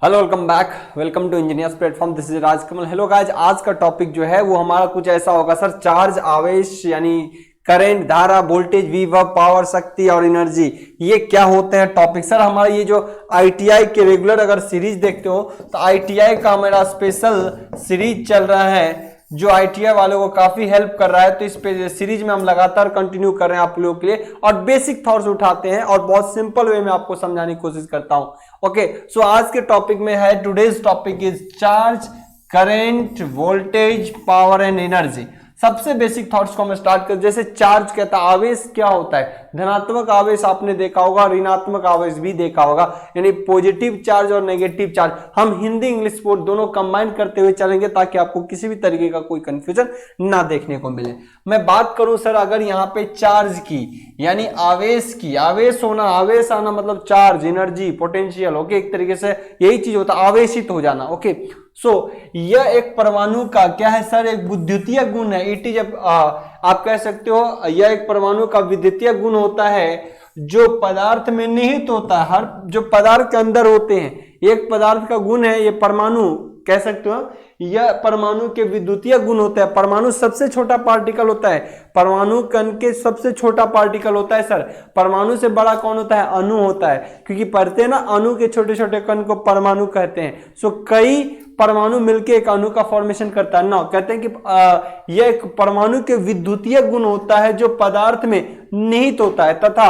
Hello welcome back. Welcome to engineers platform. This is Rajkamal. Hello guys, आज का topic जो है वो हमारा कुछ ऐसा होगा सर। चार्ज, आवेश यानी करंट, धारा, वोल्टेज, विभव, पावर, शक्ति और एनर्जी, ये क्या होते हैं टॉपिक सर। हमारा ये जो आईटीआई के रेगुलर अगर सीरीज देखते हो तो आईटीआई का हमारा स्पेशल सीरीज चल रहा है जो आईटीआई वालों को काफी हेल्प कर रहा है। तो इस सीरीज में हम लगातार कंटिन्यू कर रहे हैं आप लोगों के लिए और बेसिक थॉट्स उठाते हैं और बहुत सिंपल वे में आपको समझाने की कोशिश करता हूं। ओके, सो आज के टॉपिक में है, today's topic is charge, current, voltage, power and energy. सबसे बेसिक थॉट्स को हम स्टार्ट कर। जैसे चार्ज कहता है, आवेश क्या होता है? धनात्मक आवेश आपने देखा होगा, ऋणात्मक आवेश भी देखा होगा, यानी पॉजिटिव चार्ज और नेगेटिव चार्ज। हम हिंदी इंग्लिश बोर्ड दोनों कंबाइन करते हुए चलेंगे ताकि आपको किसी भी तरीके का कोई कंफ्यूजन ना देखने को मिले। मैं बात करूं सर, अगर यहाँ पे चार्ज की यानी आवेश की, आवेश होना, आवेश आना मतलब चार्ज, एनर्जी, पोटेंशियल। ओके, एक तरीके से यही चीज होता है, आवेशित हो जाना। ओके, सो यह एक परमाणु का क्या है सर? एक विद्युतीय गुण है। इट इज आप कह सकते हो यह एक परमाणु का विद्युतीय गुण होता है जो पदार्थ में निहित होता है। हर जो पदार्थ के अंदर होते हैं, एक पदार्थ का गुण है ये परमाणु, कह सकते हो यह परमाणु के विद्युतीय गुण होता है। परमाणु सबसे छोटा पार्टिकल होता है, परमाणु कण के सबसे छोटा पार्टिकल होता है सर। परमाणु से बड़ा कौन होता है? अणु होता है, क्योंकि पढ़ते हैं ना, अणु के छोटे छोटे कण को परमाणु कहते हैं। सो कई परमाणु मिलकर एक अणु का फॉर्मेशन करता है ना, कहते हैं कि यह एक परमाणु के विद्युतीय गुण होता है जो पदार्थ में निहित होता है। तथा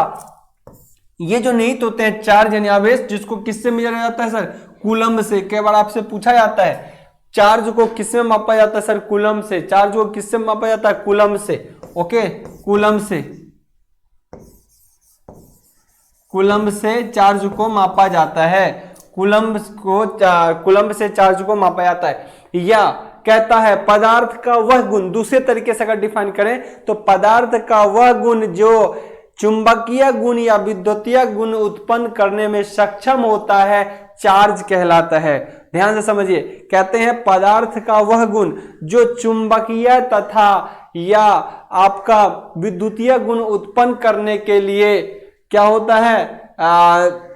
ये जो निहित होते हैं चार्ज यानी आवेश, जिसको किससे मेजर जाता है सर? कूलम्ब से। कई बार आपसे पूछा जाता है चार्ज को किससे मापा जाता है सर? कूलम्ब से। चार्ज को किससे मापा जाता है? कूलम्ब से। ओके, कूलम्ब से, कूलम्ब से चार्ज को मापा जाता है। कूलम्ब से चार्ज को मापा जाता है। या कहता है पदार्थ का वह गुण, दूसरे तरीके से अगर डिफाइन करें तो पदार्थ का वह गुण जो चुंबकीय गुण या विद्युतीय गुण उत्पन्न करने में सक्षम होता है, चार्ज कहलाता है। ध्यान से समझिए, कहते हैं पदार्थ का वह गुण जो चुंबकीय तथा या आपका विद्युतीय गुण उत्पन्न करने के लिए क्या होता है,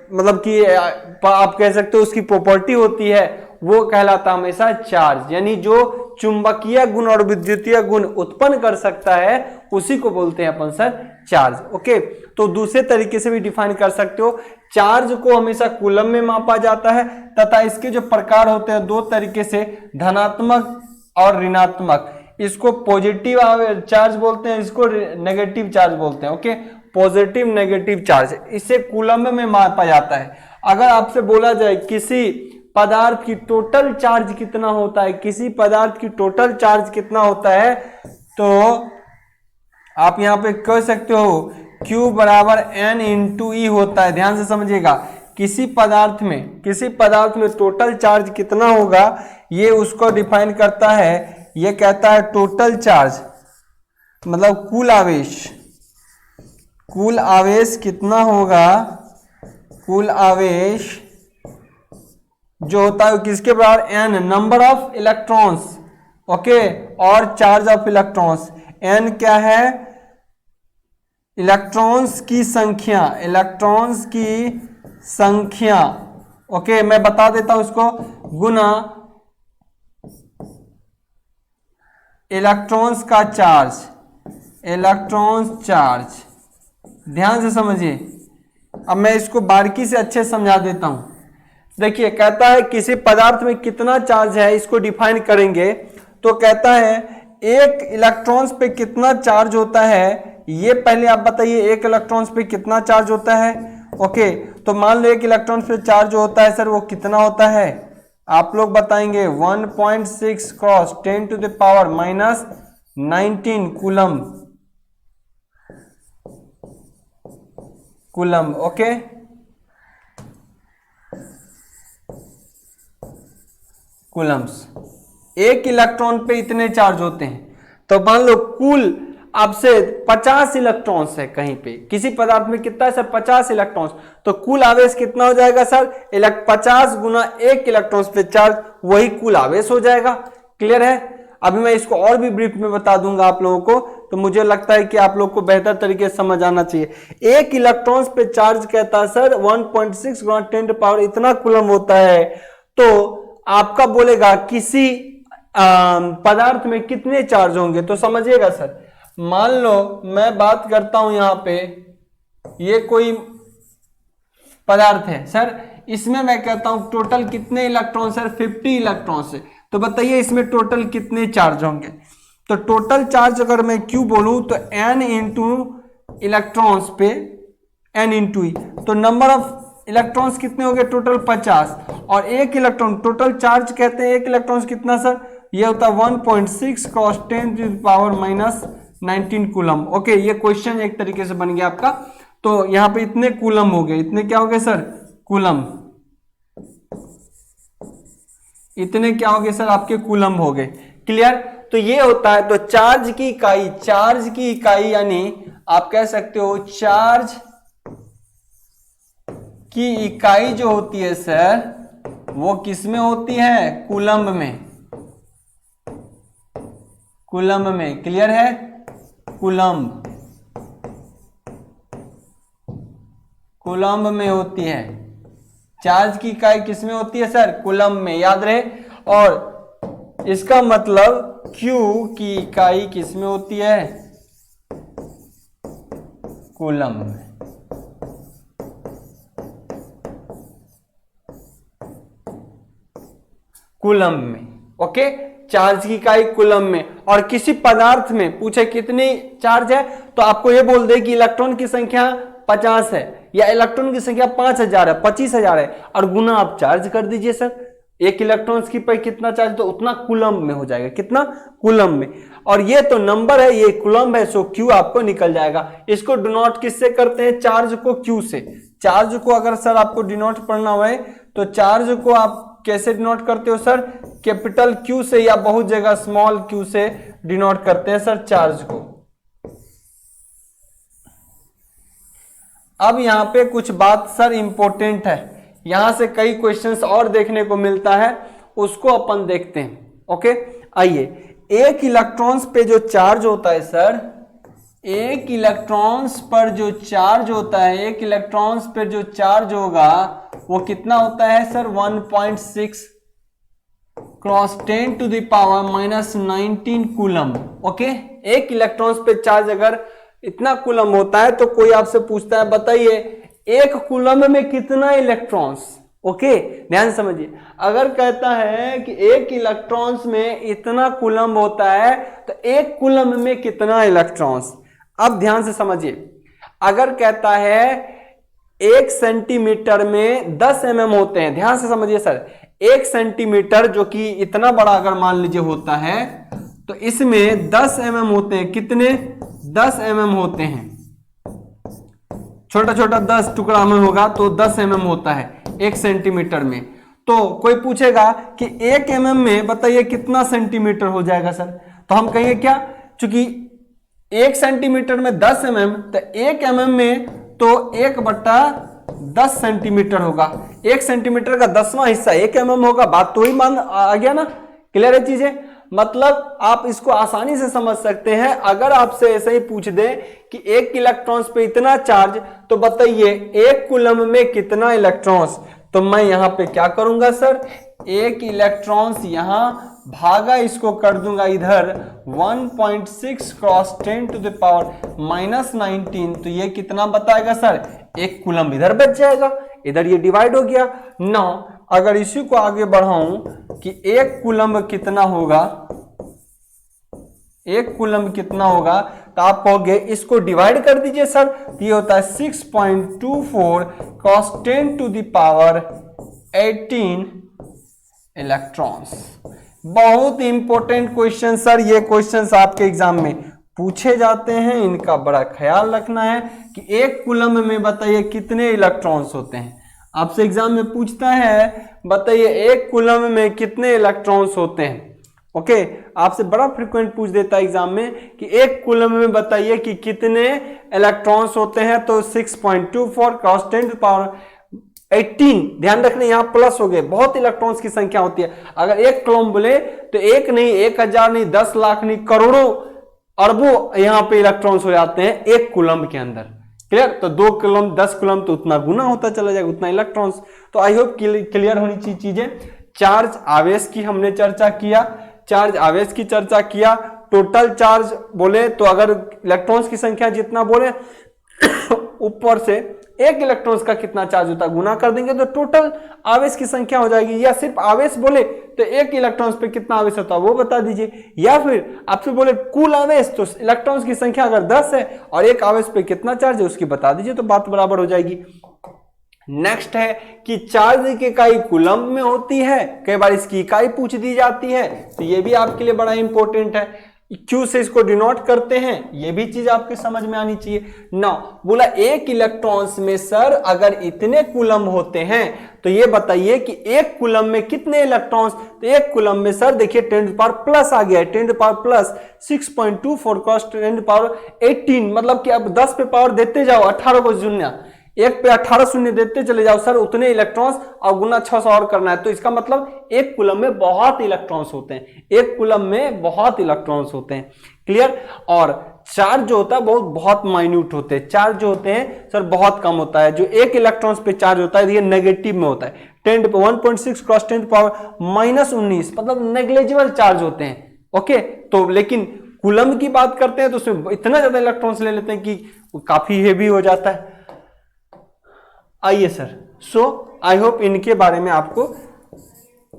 मतलब कि आप कह सकते हो उसकी प्रॉपर्टी होती है, वो कहलाता हमेशा चार्ज। यानी जो चुंबकीय गुण और विद्युतीय गुण उत्पन्न कर सकता है उसी को बोलते हैं अपन सर चार्ज। ओके, तो दूसरे तरीके से भी डिफाइन कर सकते हो। चार्ज को हमेशा कूलम में मापा जाता है तथा इसके जो प्रकार होते हैं दो तरीके से, धनात्मक और ऋणात्मक। इसको पॉजिटिव चार्ज बोलते हैं, इसको नेगेटिव चार्ज बोलते हैं। ओके, पॉजिटिव नेगेटिव चार्ज, इसे कूलम में मापा जाता है। अगर आपसे बोला जाए किसी पदार्थ की टोटल चार्ज कितना होता है, किसी पदार्थ की टोटल चार्ज कितना होता है, तो आप यहां पे कह सकते हो Q बराबर N इंटू ई होता है। ध्यान से समझिएगा, किसी पदार्थ में टोटल चार्ज कितना होगा ये उसको डिफाइन करता है। ये कहता है टोटल चार्ज मतलब कुल आवेश कितना होगा, कुल आवेश जो होता है किसके बराबर? N, number of electrons. Okay, और चार्ज ऑफ इलेक्ट्रॉन्स। N क्या है? इलेक्ट्रॉन्स की संख्या, इलेक्ट्रॉन्स की संख्या। ओके, मैं बता देता हूं इसको, गुना इलेक्ट्रॉन्स का चार्ज, इलेक्ट्रॉन्स चार्ज। ध्यान से समझिए, अब मैं इसको बारीकी से अच्छे समझा देता हूं। देखिए, कहता है किसी पदार्थ में कितना चार्ज है, इसको डिफाइन करेंगे तो कहता है एक इलेक्ट्रॉन्स पे कितना चार्ज होता है, ये पहले आप बताइए एक इलेक्ट्रॉन्स पे कितना चार्ज होता है। ओके, तो मान लो एक इलेक्ट्रॉन पे चार्ज जो होता है सर वो कितना होता है, आप लोग बताएंगे 1.6 cross 10 to the power minus 19 coulomb. Okay, coulombs. एक इलेक्ट्रॉन पे इतने चार्ज होते हैं। तो मान लो कुल आपसे 50 इलेक्ट्रॉन्स है कहीं पे, किसी पदार्थ में कितना है सर? 50 इलेक्ट्रॉन्स। तो कुल आवेश कितना हो जाएगा सर? 50 गुना एक इलेक्ट्रॉन्स पे चार्ज, वही कुल आवेश हो जाएगा। क्लियर है? अभी मैं इसको और भी ब्रीफ में बता दूंगा आप लोगों को, तो मुझे लगता है कि आप लोग को बेहतर तरीके से समझ आना चाहिए। एक इलेक्ट्रॉन्स पे चार्ज कहता है सर 1.6 × 10 पावर इतना कूलम होता है। तो आपका बोलेगा किसी पदार्थ में कितने चार्ज होंगे। तो समझिएगा सर, मान लो मैं बात करता हूं यहां पे, ये कोई पदार्थ है सर, इसमें मैं कहता हूं टोटल कितने इलेक्ट्रॉन सर, 50 इलेक्ट्रॉन है। तो बताइए इसमें टोटल कितने चार्ज होंगे। तो टोटल चार्ज अगर मैं क्यों बोलूं तो n इंटू इलेक्ट्रॉन्स पे n इंटू ई, तो नंबर ऑफ इलेक्ट्रॉन्स कितने हो गए टोटल 50, और एक इलेक्ट्रॉन टोटल चार्ज कहते हैं, एक इलेक्ट्रॉन्स कितना सर, ये होता है 1.6 cross 10 to the power minus 19 coulomb. Okay, ये क्वेश्चन एक तरीके से बन गया आपका। तो यहां पे इतने कूलम हो गए, इतने क्या हो गए सर, कूलम, इतने क्या हो गए सर आपके कूलम हो गए। क्लियर। तो ये होता है, तो चार्ज की इकाई, चार्ज की इकाई यानी आप कह सकते हो चार्ज की इकाई जो होती है सर वो किस में होती है, कूलम में, कूलम में। क्लियर है, कूलम, कूलम में होती है। चार्ज की इकाई किस में होती है सर, कूलम में, याद रहे। और इसका मतलब Q की इकाई किस में होती है, कूलम में। कूलम में। ओके, चार्ज की इकाई कूलम में। और किसी पदार्थ में पूछे कितनी चार्ज है, तो आपको यह बोल दे कि इलेक्ट्रॉन की संख्या 50 है या इलेक्ट्रॉन की संख्या 5000 है, 25000 है, और गुना आप चार्ज कर दीजिए सर, एक इलेक्ट्रॉन्स की पर कितना चार्ज, तो उतना कूलम में हो जाएगा, कितना, कूलम में। और ये तो नंबर है, ये कूलम है, सो Q आपको निकल जाएगा। इसको डिनोट किससे करते हैं, चार्ज को Q से। चार्ज को अगर सर आपको डिनोट पढ़ना हुआ है तो चार्ज को आप कैसे डिनोट करते हो सर, कैपिटल Q से, या बहुत जगह स्मॉल q से डिनोट करते हैं सर चार्ज को। अब यहां पे कुछ बात सर इंपॉर्टेंट है, यहां से कई क्वेश्चंस और देखने को मिलता है, उसको अपन देखते हैं। ओके, आइए, एक इलेक्ट्रॉन्स पे जो चार्ज होता है सर, एक इलेक्ट्रॉन्स पर जो चार्ज होता है, एक इलेक्ट्रॉन्स पर जो चार्ज होगा वो कितना होता है sir, 1.6 cross 10 to the power minus 19 coulomb. Okay, एक इलेक्ट्रॉन्स पे चार्ज अगर इतना कूलम होता है तो कोई आपसे पूछता है बताइए एक कूलम में कितना इलेक्ट्रॉन्स। ओके, ध्यान समझिए, अगर कहता है कि एक इलेक्ट्रॉन्स में इतना कूलम होता है तो एक कूलम में कितना इलेक्ट्रॉन्स। अब ध्यान से समझिए, अगर कहता है 1 सेंटीमीटर में 10 mm होते हैं, ध्यान से समझिए सर, 1 सेंटीमीटर जो कि इतना बड़ा अगर मान लीजिए होता है तो इसमें 10 mm होते हैं, कितने, 10 mm होते हैं, छोटा छोटा 10 टुकड़ा में होगा तो 10 mm होता है 1 सेंटीमीटर में। तो कोई पूछेगा कि 1 mm में बताइए कितना सेंटीमीटर हो जाएगा सर, तो हम कहेंगे क्या, चूंकि 1 सेंटीमीटर में 10 mm, तो 1 mm में तो 1/10 सेंटीमीटर होगा, 1 सेंटीमीटर का 10वां हिस्सा 1 mm होगा। बात तो ही मान आ गया ना, क्लियर है चीजें। मतलब आप इसको आसानी से समझ सकते हैं, अगर आपसे ऐसे ही पूछ दे कि एक इलेक्ट्रॉन्स पे इतना चार्ज, तो बताइए एक कूलम में कितना इलेक्ट्रॉन्स। तो मैं यहां पे क्या करूंगा सर, एक इलेक्ट्रॉन्स यहां भागा इसको कर दूंगा इधर 1.6 cross 10 to the power minus 19, तो ये कितना बताएगा सर, एक कूलम इधर बच जाएगा, इधर ये डिवाइड हो गया। 9, अगर इसी को आगे बढ़ाऊं कि एक कूलम कितना होगा, एक कूलम कितना होगा, तो आप कहोगे इसको डिवाइड कर दीजिए सर, ये होता है 6.24 cross 10 to the power 18 electrons. बहुत इंपॉर्टेंट क्वेश्चन सर, ये क्वेश्चंस आपके एग्जाम में पूछे जाते हैं, इनका बड़ा ख्याल रखना है कि एक कूलम में बताइए कितने इलेक्ट्रॉन्स होते हैं। आपसे एग्जाम में पूछता है बताइए एक कूलम में कितने इलेक्ट्रॉन्स होते हैं। ओके, आपसे बड़ा फ्रीक्वेंट पूछ देता है एग्जाम में कि एक कूलम में बताइए कि कितने इलेक्ट्रॉन्स होते हैं, तो 6.24 क्रॉस 10 टू पावर 18, ध्यान रखना यहां प्लस हो गए, बहुत इलेक्ट्रॉन्स की संख्या होती है। अगर एक कूलम बोले तो एक नहीं, 1000 नहीं, 10 लाख नहीं, करोड़ों अरबों यहां पे इलेक्ट्रॉन्स हो जाते हैं एक कूलम के अंदर। क्लियर, तो 2 कूलम 10 कूलम तो उतना गुना होता चला जाएगा, उतना इलेक्ट्रॉन्स। तो आई होप क्लियर होनी चाहिए चीजें। चार्ज आवेश की हमने चर्चा किया, चार्ज आवेश की चर्चा किया। टोटल चार्ज बोले तो अगर इलेक्ट्रॉन्स की संख्या जितना बोले ऊपर से एक इलेक्ट्रॉन्स का कितना चार्ज होता है गुना कर देंगे तो टोटल आवेश की संख्या हो जाएगी। या सिर्फ आवेश बोले तो एक इलेक्ट्रॉन्स पे कितना आवेश होता है वो बता दीजिए। या फिर आपसे बोले कुल आवेश तो इलेक्ट्रॉन्स की संख्या अगर 10 है और एक आवेश पे कितना चार्ज है उसकी बता दीजिए, तो बात बराबर हो जाएगी। नेक्स्ट है कि चार्ज की इकाई कूलम्ब में होती है, कई बार इसकी इकाई पूछ दी जाती है, तो ये भी आपके लिए बड़ा इंपॉर्टेंट है। क्यू से इसको डिनोट करते हैं, ये भी चीज आपके समझ में आनी चाहिए। नौ बोला एक इलेक्ट्रॉन्स में सर अगर इतने कूलम्ब होते हैं तो ये बताइए कि एक कूलम्ब में कितने इलेक्ट्रॉन्स, तो एक कूलम्ब में सर देखिए 10⁻+ आ गया है, 10⁻+, 6.24 क्रॉस 10⁻18, मतलब कि अब 10 पे पावर देते जाओ, 18 को शून्य, एक पे 18 शून्य देते चले जाओ सर, उतने इलेक्ट्रॉन्स और गुना 600 और करना है। तो इसका मतलब एक कूलम्ब में बहुत इलेक्ट्रॉन्स होते हैं, एक कूलम्ब में बहुत इलेक्ट्रॉन्स होते हैं। क्लियर। और चार्ज जो होता है बहुत माइन्यूट होते हैं, चार्ज जो होते हैं सर बहुत कम होता है। जो एक इलेक्ट्रॉन्स पे चार्ज होता है ये नेगेटिव में होता है, 1.6 क्रॉस 10⁻−19, मतलब नेग्लिजिबल चार्ज होते हैं। ओके, तो लेकिन कूलम्ब की बात करते हैं तो उसमें इतना ज्यादा इलेक्ट्रॉन्स ले लेते हैं कि काफी हेवी हो जाता है। आइए सर, सो आई होप इनके बारे में आपको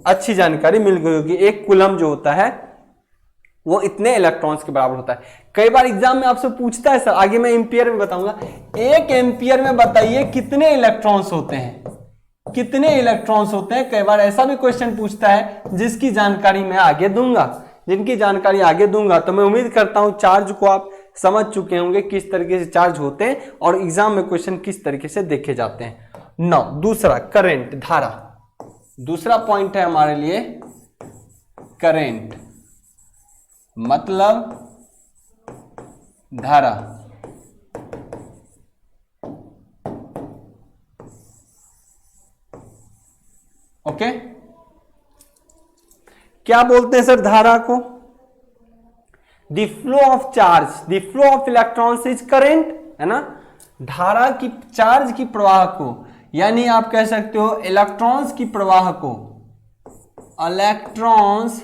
अच्छी जानकारी मिल गई होगी। एक कूलम्ब जो होता है वो इतने इलेक्ट्रॉन्स के बराबर होता है। कई बार एग्जाम में आपसे पूछता है सर, आगे मैं एम्पियर में बताऊंगा, एक एम्पियर में बताइए कितने इलेक्ट्रॉन्स होते हैं, कितने इलेक्ट्रॉन्स होते हैं। कई बार ऐसा भी क्वेश्चन पूछता है जिसकी जानकारी मैं आगे दूंगा, जिनकी जानकारी आगे दूंगा। तो मैं उम्मीद करता हूं चार्ज को आप समझ चुके होंगे किस तरीके से चार्ज होते हैं और एग्जाम में क्वेश्चन किस तरीके से देखे जाते हैं। नौ दूसरा करंट, धारा, दूसरा पॉइंट है हमारे लिए करंट मतलब धारा। ओके, क्या बोलते हैं सर धारा को? The flow of charge, the flow of electrons is current, है ना। धारा की, चार्ज की प्रवाह को, यानी आप कह सकते हो इलेक्ट्रॉन्स की प्रवाह को, इलेक्ट्रॉन्स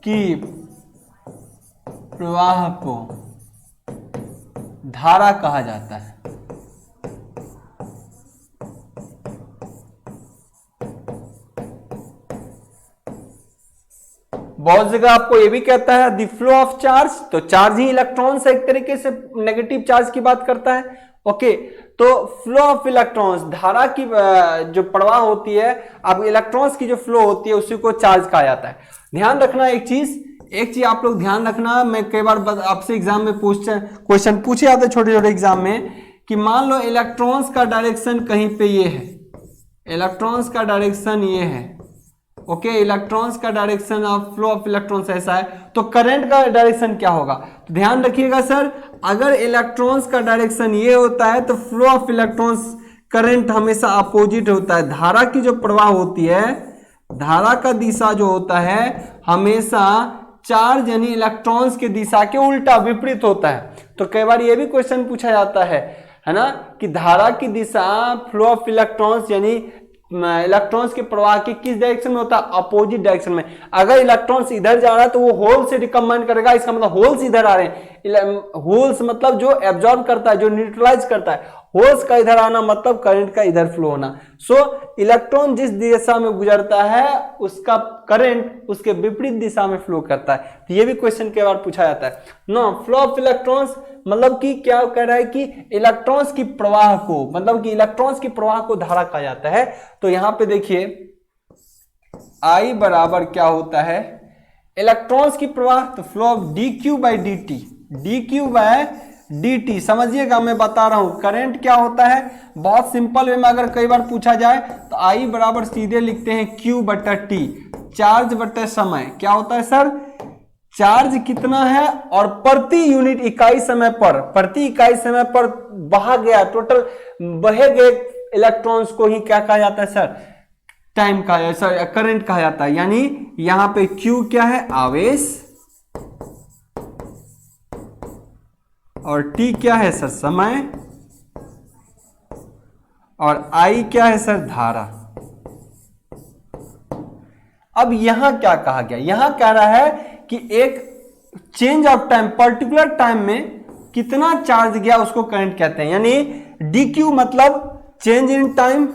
की प्रवाह को धारा कहा जाता है। बहुत जगह आपको ये भी कहता है द फ्लो ऑफ चार्ज, तो चार्ज ही इलेक्ट्रॉन्स एक तरीके से नेगेटिव चार्ज की बात करता है। ओके, तो फ्लो ऑफ इलेक्ट्रॉन्स, धारा की जो प्रवाह होती है, अब इलेक्ट्रॉन्स की जो फ्लो होती है उसी को चार्ज कहा जाता है। ध्यान रखना एक चीज आप लोग ध्यान रखना, मैं कई बार आपसे एग्जाम में क्वेश्चन पूछे जाते छोटे छोटे एग्जाम में कि मान लो इलेक्ट्रॉन्स का डायरेक्शन कहीं पे ये है, इलेक्ट्रॉन्स का डायरेक्शन ये है। ओके, इलेक्ट्रॉन्स का direction of flow of electrons ऐसा है, तो करंट का डायरेक्शन क्या होगा? तो ध्यान रखिएगा सर, अगर इलेक्ट्रॉन्स का डायरेक्शन ये होता है तो फ्लो ऑफ इलेक्ट्रॉन्स, करंट हमेशा अपोजिट होता है। धारा की जो प्रवाह होती है, धारा का दिशा जो होता है हमेशा चार्ज यानी इलेक्ट्रॉन्स की दिशा के उल्टा, विपरीत होता है। तो कई बार ये भी क्वेश्चन पूछा जाता है ना, कि धारा की दिशा फ्लो ऑफ इलेक्ट्रॉन्स यानी इलेक्ट्रॉन्स के प्रवाह की किस डायरेक्शन में होता है? अपोजिट डायरेक्शन में। अगर इलेक्ट्रॉन्स इधर जा रहा है तो वो होल से रिकमेंड करेगा, इसका मतलब होल्स इधर आ रहे हैं। होल्स मतलब जो एब्जॉर्ब करता है, जो न्यूट्रलाइज करता है, होल्स का इधर आना मतलब करंट का इधर फ्लो होना। सो इलेक्ट्रॉन जिस दिशा में गुजरता है उसका करंट उसके विपरीत दिशा में फ्लो करता है। तो ये भी क्वेश्चन कई बार पूछा जाता है। नो, फ्लो ऑफ इलेक्ट्रॉन्स मतलब कि क्या कह रहा है कि इलेक्ट्रॉन्स की प्रवाह को, मतलब कि इलेक्ट्रॉन्स की प्रवाह को धारा कहा जाता है। तो यहां पे देखिए I बराबर क्या होता है, इलेक्ट्रॉन्स की प्रवाह, तो फ्लो ऑफ dq/dt, dq/dt समझिएगा, मैं बता रहा हूं करंट क्या होता है। बहुत सिंपल वे में अगर कई बार पूछा जाए तो I बराबर सीधे लिखते हैं q/t, चार्ज बटे समय। क्या होता है सर? चार्ज कितना है और प्रति यूनिट इकाई समय पर, प्रति इकाई समय पर बहा गया, टोटल बहे गए इलेक्ट्रॉन्स को ही क्या कहा जाता है सर? टाइम कहा, सर करंट कहा जाता है। यानी यहां पे Q क्या है? आवेश, और t क्या है सर? समय, और I क्या है सर? धारा। अब यहां क्या कहा गया? यहां कह रहा है कि एक change of time, particular time में कितना चार्ज गया उसको करंट कहते हैं। यानी dq मतलब change in time,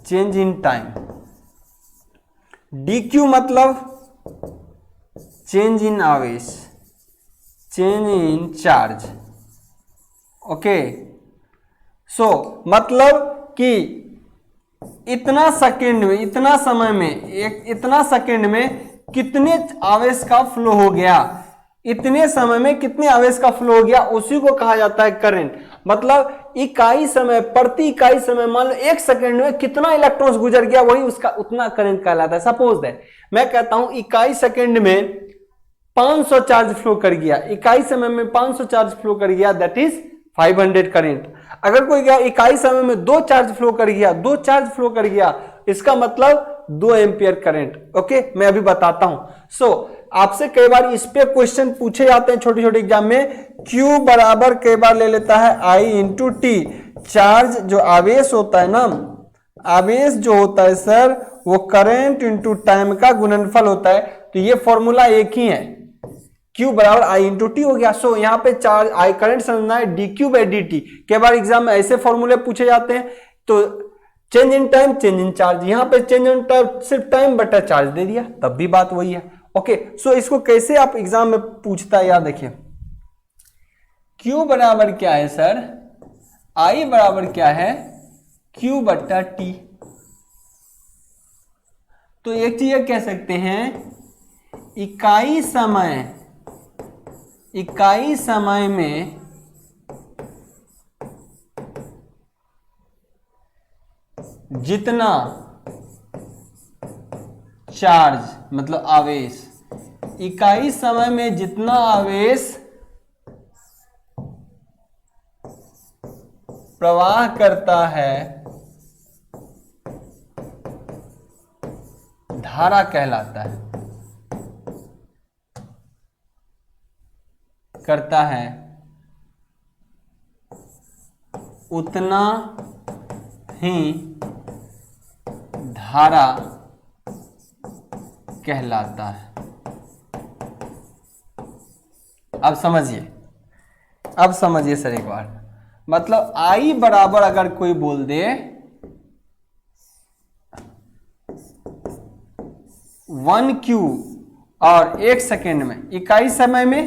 change in time, dq मतलब चेंज इन आवेश, चेंज इन चार्ज। ओके, सो मतलब कि इतना सेकेंड में, इतना समय में, इतना सेकेंड में कितने आवेश का फ्लो हो गया, इतने समय में कितने आवेश का फ्लो हो गया, उसी को कहा जाता है करंट। मतलब इकाई समय, प्रति इकाई समय, मान लो एक सेकेंड में कितना इलेक्ट्रॉन्स गुजर गया, वही उसका उतना करंट कहलाता है। सपोज दैट मैं कहता हूं इकाई सेकेंड में 500 चार्ज फ्लो कर गया, इकाई समय में 500 चार्ज फ्लो कर गया, दैट इज 500 करंट। अगर कोई गया इकाई समय में 2 चार्ज फ्लो कर गया, 2 चार्ज फ्लो कर गया, इसका मतलब 2 एम्पियर करंट। ओके, मैं अभी बताता हूं। सो आपसे कई बार इस पे क्वेश्चन पूछे जाते हैं छोटे छोटे एग्जाम में। Q बराबर कई बार ले लेता है I इंटू टी। चार्ज जो आवेश होता है ना, आवेश जो होता है सर, वो करंट इंटू टाइम का गुणनफल होता है। तो ये फॉर्मूला एक ही है, Q बराबर I इंटू टी हो गया। सो यहाँ पे चार्ज आई करंट समझना है dq बाई dt। कई बार एग्जाम में ऐसे फॉर्मूले पूछे जाते हैं। तो change in time, change in charge, यहाँ पे चेंज इन टाइम सिर्फ टाइम बटा चार्ज दे दिया, तब भी बात वही है। ओके, सो इसको कैसे आप एग्जाम में पूछता है, याद देखिए। Q बराबर क्या है सर? I बराबर क्या है? Q बट्टा टी। तो एक चीज कह सकते हैं, इकाई समय, इकाई समय में जितना चार्ज मतलब आवेश, इकाई समय में जितना आवेश प्रवाह करता है, धारा कहलाता है, करता है, उतना ही धारा कहलाता है। अब समझिए, अब समझिए सर एक बार। मतलब I बराबर अगर कोई बोल दे 1Q और 1 सेकेंड में, इकाई समय में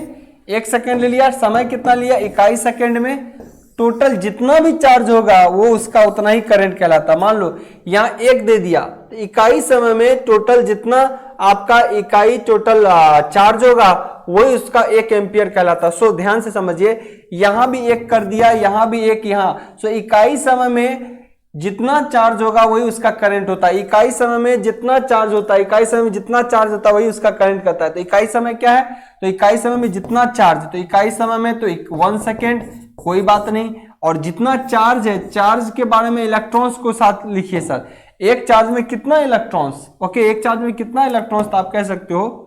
1 सेकेंड ले लिया, समय कितना लिया? इकाई सेकेंड में टोटल जितना भी चार्ज होगा वो उसका उतना ही करंट कहलाता। मान लो यहां 1 दे दिया, तो इकाई समय में टोटल जितना आपका इकाई टोटल चार्ज होगा वही उसका 1 एम्पियर कहलाता। सो ध्यान से समझिए, यहां भी 1 कर दिया, यहां भी 1, यहां। सो इकाई समय में जितना चार्ज होगा वही उसका करंट होता है। इकाई समय में जितना चार्ज होता है, इकाई समय में जितना चार्ज होता है वही उसका करंट करता है। तो इकाई समय क्या है? तो इकाई समय में जितना चार्ज, तो इकाई समय में तो 1 सेकेंड, कोई बात नहीं। और जितना चार्ज है, चार्ज के बारे में इलेक्ट्रॉन्स को साथ लिखिए सर। एक चार्ज में कितना इलेक्ट्रॉन्स? ओके, एक चार्ज में कितना इलेक्ट्रॉन्स? तो आप कह सकते हो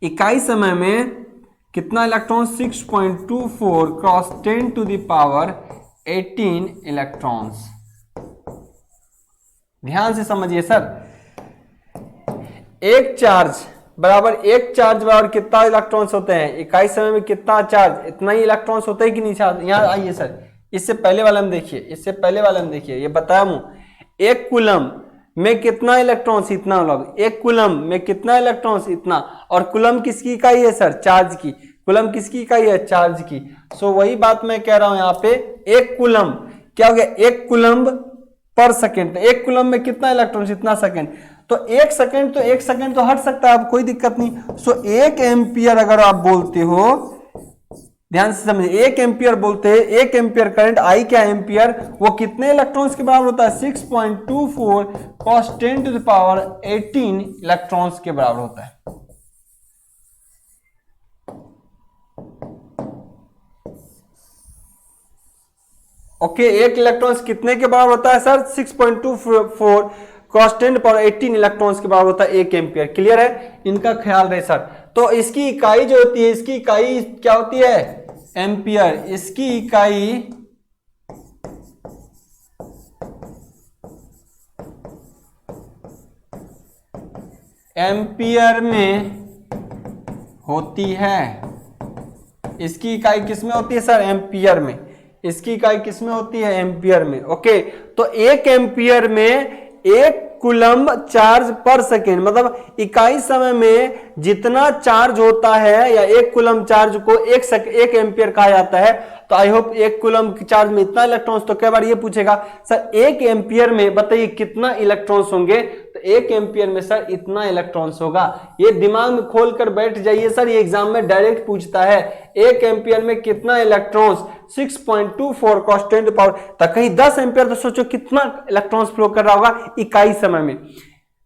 इकाई समय में कितना electron? 6.24 cross 10 to the power 18 electrons. ध्यान से समझिए सर, एक चार्ज बराबर, एक चार्ज बराबर कितना इलेक्ट्रॉन्स होते हैं? इकाई समय में कितना चार्ज, इतना ही इलेक्ट्रॉन्स होते हैं कि नहीं? चार्ज यहां आइए सर, इससे पहले वाला में देखिए, इससे पहले वाला में देखिए, ये बताया हूं, एक कूलम में कितना इलेक्ट्रॉन्स? इतना लोग। एक कूलम में कितना इलेक्ट्रॉन्स? इतना। और कूलम किसकी इकाई है सर? चार्ज की। कूलम किसकी इकाई है? चार्ज की। सो वही बात मैं कह रहा हूं यहां पे, एक कूलम क्या हो गया? एक कूलम पर सेकेंड। एक कूलम में कितना इलेक्ट्रॉन्स? इतना सेकेंड। तो एक सेकेंड, तो एक सेकेंड तो हट सकता है, अब कोई दिक्कत नहीं। सो 1 एम्पियर अगर आप बोलते हो, ध्यान से समझिए, 1 एम्पियर बोलते हैं, 1 एम्पियर करंट, आई क्या एम्पियर, वो कितने इलेक्ट्रॉन्स के बराबर होता है? 6.24 cos 10 to the power 18 electrons के बराबर होता है। ओके, एक इलेक्ट्रॉन्स कितने के बराबर होता है सर? 6.24 कांस्टेंट पावर 18 इलेक्ट्रॉन्स के बराबर होता है 1 एम्पियर। क्लियर है, इनका ख्याल रहे सर। तो इसकी इकाई जो होती है, इसकी इकाई क्या होती है, एम्पियर। इसकी इकाई एम्पियर में होती है। इसकी इकाई किस में होती है सर, एम्पियर में। इसकी इकाई किस में होती है, एम्पियर में। ओके, तो 1 एम्पियर में 1 कूलम्ब चार्ज पर सेकेंड, मतलब इकाई समय में जितना चार्ज होता है या 1 कूलम्ब चार्ज को 1 एम्पियर कहा जाता है। तो आई होप 1 कूलम्ब चार्ज में इतना इलेक्ट्रॉन्स, तो कई बार ये पूछेगा सर 1 एम्पियर में बताइए कितना इलेक्ट्रॉन्स होंगे, तो 1 एम्पियर में सर इतना इलेक्ट्रॉन्स होगा। ये दिमाग में खोल कर बैठ जाइए सर, ये एग्जाम में डायरेक्ट पूछता है 1 एम्पियर में कितना इलेक्ट्रॉन्स, 6.24 कांस्टेंट पावर। तो कहीं 10 एम्पियर, तो सोचो कितना इलेक्ट्रॉन्स फ्लो कर रहा होगा इकाई समय में।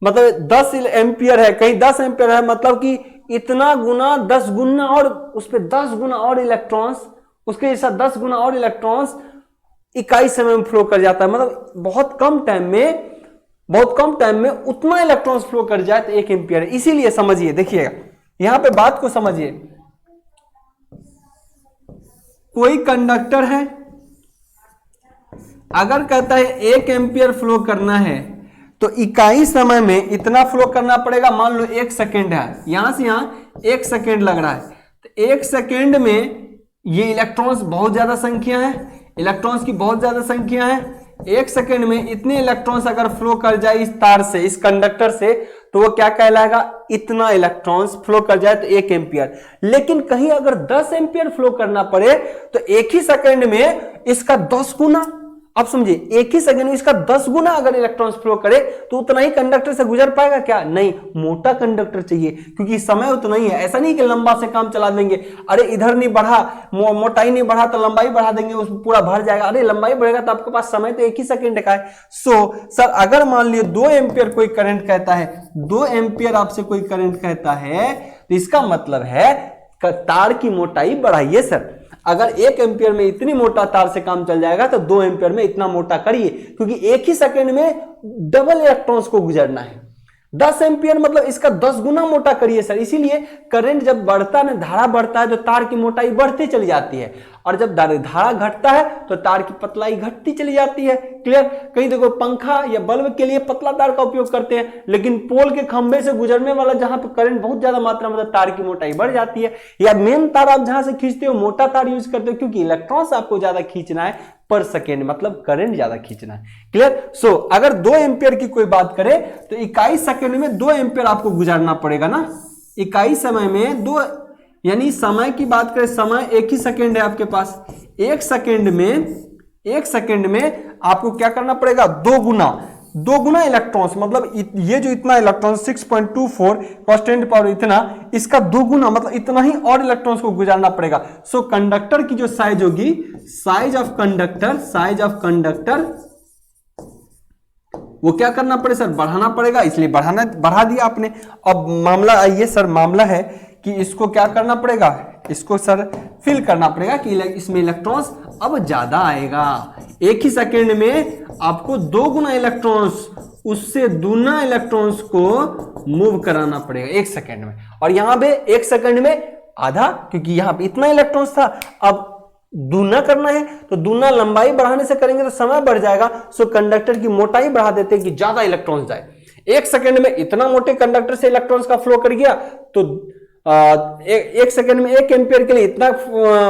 मतलब 10 एम्पियर है, कहीं 10 एम्पियर है, मतलब कि इतना गुना 10 गुना और उस पर 10 गुना और इलेक्ट्रॉन्स, उसके जैसा 10 गुना और इलेक्ट्रॉन्स इकाई समय में फ्लो कर जाता है। मतलब बहुत कम टाइम में उतना इलेक्ट्रॉन्स फ्लो कर जाए तो 1 एम्पियर है। इसीलिए समझिए, देखिएगा यहां पे बात को समझिए। कोई कंडक्टर है, अगर कहता है 1 एम्पियर फ्लो करना है तो इकाई समय में इतना फ्लो करना पड़ेगा। मान लो 1 सेकेंड है, यहां से यहां 1 सेकेंड लग रहा है, तो 1 सेकेंड में ये इलेक्ट्रॉन्स बहुत ज्यादा संख्या है, इलेक्ट्रॉन्स की बहुत ज्यादा संख्या है। 1 सेकेंड में इतने इलेक्ट्रॉन्स अगर फ्लो कर जाए इस तार से, इस कंडक्टर से, तो वो क्या कहलाएगा, इतना इलेक्ट्रॉन्स फ्लो कर जाए तो 1 एम्पियर। लेकिन कहीं अगर 10 एम्पियर फ्लो करना पड़े तो 1 ही सेकेंड में इसका 10 गुना, आप समझिए 1 ही सेकंड में इसका 10 गुना अगर इलेक्ट्रॉन्स फ्लो करे तो उतना ही कंडक्टर से गुजर पाएगा क्या, नहीं, मोटा कंडक्टर चाहिए, क्योंकि समय उतना ही है। ऐसा नहीं कि लंबा से काम चला देंगे, अरे इधर नहीं बढ़ा, मोटाई नहीं बढ़ा तो लंबाई बढ़ा देंगे, उस पूरा भर जाएगा। अरे लंबाई बढ़ेगा तो आपके पास समय तो 1 ही सेकंड का है। सर अगर मान लियो 2 एम्पियर कोई करंट कहता है, 2 एम्पियर आपसे कोई करंट कहता है, तो इसका मतलब है तार की मोटाई बढ़ाइए सर। अगर 1 एम्पियर में इतनी मोटा तार से काम चल जाएगा तो 2 एम्पियर में इतना मोटा करिए, क्योंकि 1 ही सेकंड में डबल इलेक्ट्रॉन्स को गुजरना है। 10 एम्पियर मतलब इसका 10 गुना मोटा करिए सर। इसीलिए करंट जब बढ़ता है ना, धारा बढ़ता है तो तार की मोटाई बढ़ती चली जाती है, और जब धारा घटता है तो तार की पतलाई घटती चली जाती है। क्लियर। कहीं देखो पंखा या बल्ब के लिए पतला तार का उपयोग करते हैं, लेकिन पोल के खंभे से गुजरने वाला जहां पर करंट बहुत ज्यादा मात्रा में, तार की मोटाई बढ़ जाती है। या मेन तार आप जहां से खींचते हो मोटा तार यूज करते हो, क्योंकि इलेक्ट्रॉन्स आपको ज्यादा खींचना है पर सेकेंड, मतलब करंट ज्यादा खींचना है। क्लियर। अगर 2 एम्पियर की कोई बात करें तो इकाई सेकंड में 2 एम्पियर आपको गुजारना पड़ेगा ना। इकाई समय में 2, यानी समय की बात करें, समय 1 ही सेकंड है आपके पास, 1 सेकंड में आपको क्या करना पड़ेगा, 2 गुना इलेक्ट्रॉन्स, मतलब ये जो इतना इलेक्ट्रॉन 6.24 कांस्टेंट पावर इतना, इसका 2 गुना मतलब इतना ही और इलेक्ट्रॉन्स को गुजारना पड़ेगा। कंडक्टर की जो साइज होगी, साइज ऑफ कंडक्टर वो क्या करना पड़े सर, बढ़ाना पड़ेगा। इसलिए बढ़ा दिया आपने। अब मामला आइए सर, मामला है कि इसको क्या करना पड़ेगा, इसको सर फिल करना पड़ेगा कि इसमें इलेक्ट्रॉन्स अब ज्यादा आएगा। 1 ही सेकंड में आपको 2 गुना इलेक्ट्रॉन्स, उससे दूना इलेक्ट्रॉन्स को मूव कराना पड़ेगा 1 सेकंड में। और यहां पे 1 सेकंड में आधा, क्योंकि यहां पे इतना इलेक्ट्रॉन्स था, अब दूना करना है तो दूना लंबाई बढ़ाने से करेंगे तो समय बढ़ जाएगा। कंडक्टर की मोटाई बढ़ा देते हैं कि ज्यादा इलेक्ट्रॉन्स जाए। 1 सेकंड में इतना मोटे कंडक्टर से इलेक्ट्रॉन्स का फ्लो कर गया, तो 1 सेकंड में 1 एम्पियर के लिए इतना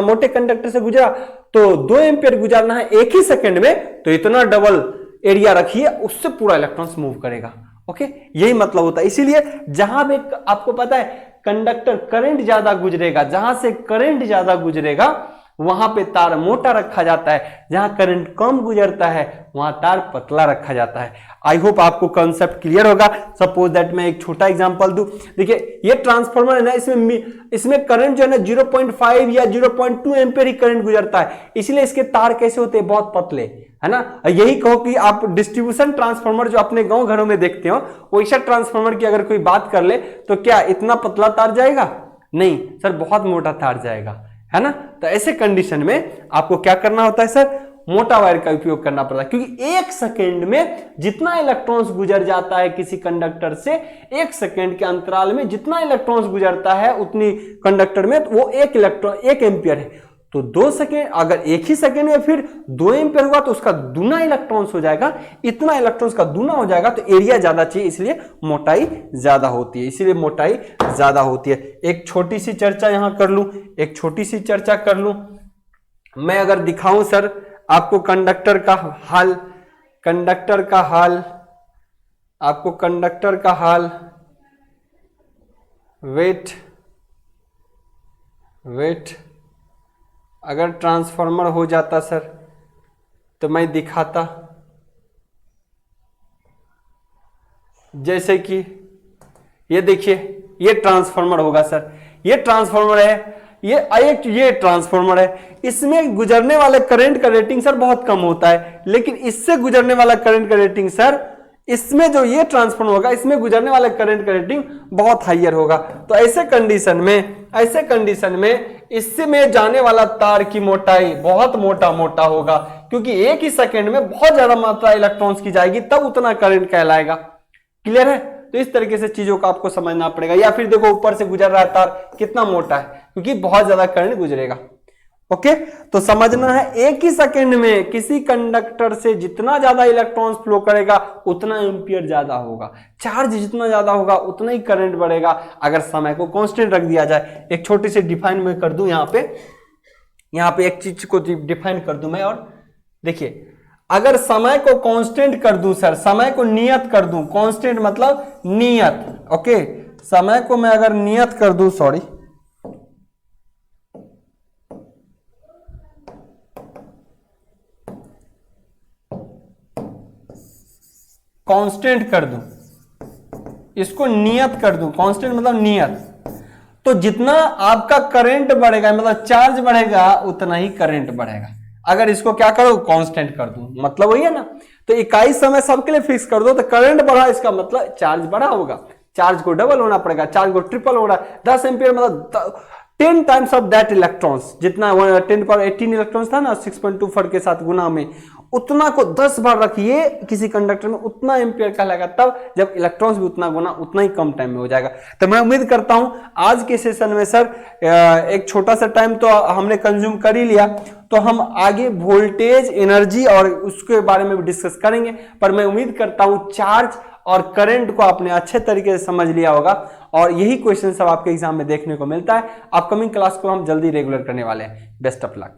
मोटे कंडक्टर से गुजरा, तो 2 एम्पियर गुजारना है 1 ही सेकंड में, तो इतना डबल एरिया रखिए, उससे पूरा इलेक्ट्रॉन्स मूव करेगा। ओके, यही मतलब होता है। इसीलिए जहां भी आपको पता है कंडक्टर करंट ज्यादा गुजरेगा, जहां से करंट ज्यादा गुजरेगा वहां पे तार मोटा रखा जाता है, जहां करंट कम गुजरता है वहां तार पतला रखा जाता है। आई होप आपको कॉन्सेप्ट क्लियर होगा। सपोज दैट मैं एक छोटा एग्जांपल दूं, देखिए ये ट्रांसफार्मर है ना, इसमें करंट जो है ना 0.5 या 0.2 एम्पियर ही करंट गुजरता है, इसलिए इसके तार कैसे होते हैं, बहुत पतले, है ना। यही कहो कि आप डिस्ट्रीब्यूशन ट्रांसफार्मर जो अपने गांव घरों में देखते हो, वैसा ट्रांसफार्मर की अगर कोई बात कर ले तो क्या इतना पतला तार जाएगा, नहीं सर, बहुत मोटा तार जाएगा, है ना। तो ऐसे कंडीशन में आपको क्या करना होता है सर, मोटा वायर का उपयोग करना पड़ता है, क्योंकि एक सेकेंड में जितना इलेक्ट्रॉन्स गुजर जाता है किसी कंडक्टर से, एक सेकेंड के अंतराल में जितना इलेक्ट्रॉन्स गुजरता है उतनी कंडक्टर में, वो एक इलेक्ट्रॉन 1 एम्पियर है। तो 2 सेकेंड, अगर एक ही सेकेंड में फिर 2 एम्पियर हुआ तो उसका दूना इलेक्ट्रॉन्स हो जाएगा, इतना इलेक्ट्रॉन्स का दूना हो जाएगा, तो एरिया ज्यादा चाहिए, इसलिए मोटाई ज्यादा होती है, इसीलिए मोटाई ज्यादा होती है। एक छोटी सी चर्चा यहां कर लूं, एक छोटी सी चर्चा कर लूं। मैं अगर दिखाऊं सर आपको कंडक्टर का हाल, कंडक्टर का हाल, आपको कंडक्टर का हाल, वेट अगर ट्रांसफार्मर हो जाता सर तो मैं दिखाता, जैसे कि ये देखिए, ये ट्रांसफार्मर होगा सर, ये ट्रांसफार्मर है, ये ट्रांसफार्मर है, इसमें गुजरने वाले करंट का रेटिंग सर बहुत कम होता है, लेकिन इससे गुजरने वाला करंट का रेटिंग सर, इसमें जो ये ट्रांसफार्मर होगा इसमें गुजरने वाले करंट का रेटिंग बहुत हाइयर होगा। तो ऐसे कंडीशन में इसमें जाने वाला तार की मोटाई बहुत मोटा होगा, क्योंकि एक ही सेकंड में बहुत ज्यादा मात्रा इलेक्ट्रॉन्स की जाएगी, तब उतना करंट कहलाएगा। क्लियर है? तो इस तरीके से चीजों को आपको समझना पड़ेगा। या फिर देखो ऊपर से गुजर रहा है तार, कितना मोटा है, क्योंकि बहुत ज्यादा करंट गुजरेगा। ओके, तो समझना है एक ही सेकंड में किसी कंडक्टर से जितना ज्यादा इलेक्ट्रॉन्स फ्लो करेगा उतना एम्पियर ज्यादा होगा, चार्ज जितना ज्यादा होगा उतना ही करंट बढ़ेगा, अगर समय को कांस्टेंट रख दिया जाए। एक छोटी सी डिफाइन मैं कर दूं यहाँ पे एक चीज को डिफाइन कर दूं मैं, और देखिए अगर समय को कांस्टेंट कर दूं सर, समय को नियत कर दूं, कांस्टेंट मतलब नियत, ओके, समय को मैं अगर नियत कर दूं, सॉरी, कांस्टेंट कर दूं, इसको नियत कर दूं, कांस्टेंट मतलब नियत, तो जितना आपका करंट बढ़ेगा मतलब चार्ज बढ़ेगा उतना ही करंट बढ़ेगा। अगर इसको क्या करो, कांस्टेंट कर दूं, मतलब वही है ना। तो इकाई समय सबके लिए फिक्स कर दो, तो करंट बढ़ा इसका मतलब चार्ज बढ़ा होगा, चार्ज को डबल होना पड़ेगा, चार्ज को ट्रिपल होना, 10 एम्पियर मतलब 10 टाइम्स ऑफ दैट इलेक्ट्रॉन्स, जितना 10⁻18 इलेक्ट्रॉन्स था ना 6.2 फट के साथ गुना में, उतना को 10 बार रखिए किसी कंडक्टर में, उतना एम्पियर कहलाएगा, तब जब इलेक्ट्रॉन्स भी उतना गुना उतना ही कम टाइम में हो जाएगा। तो मैं उम्मीद करता हूं आज के सेशन में सर एक छोटा सा टाइम तो हमने कंज्यूम कर ही लिया, तो हम आगे वोल्टेज, एनर्जी और उसके बारे में भी डिस्कस करेंगे, पर मैं उम्मीद करता हूं चार्ज और करंट को आपने अच्छे तरीके से समझ लिया होगा, और यही क्वेश्चन सब आपके एग्जाम में देखने को मिलता है। अपकमिंग क्लास को हम जल्दी रेगुलर करने वाले हैं। Best of luck.